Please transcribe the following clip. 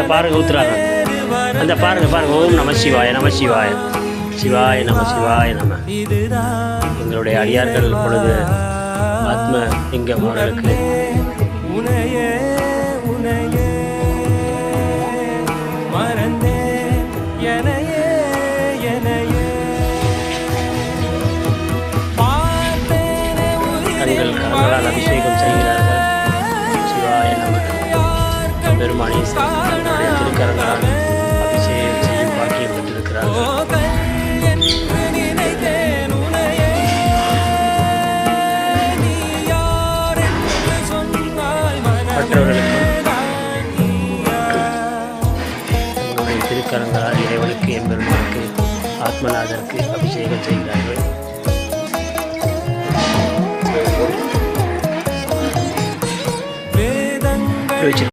அந்த பாருங்க ஊத்துறாங்க. அந்த பாருங்க ஓம் நம சிவாய நம சிவாய சிவாய நம சிவாய நம. எங்களுடைய அடியார்கள் பொழுது ஆத்ம லிங்கம் அவர்களுக்கு தங்கள் கரங்களால் அபிஷேகம் செய்கிறார்கள். சிவாய நம. பெருமானி தங்களுடைய திருக்கரங்களால் அபிஷேகம் செய்யும் பாக்கியம் பெற்றிருக்கிறார்கள். மற்றவர்களுக்கும் தங்களுடைய திருக்கரங்களால் இறைவனுக்கு எம்பெருமானுக்கு ஆத்மநாதருக்கு அபிஷேகம் செய்கிறார்கள்.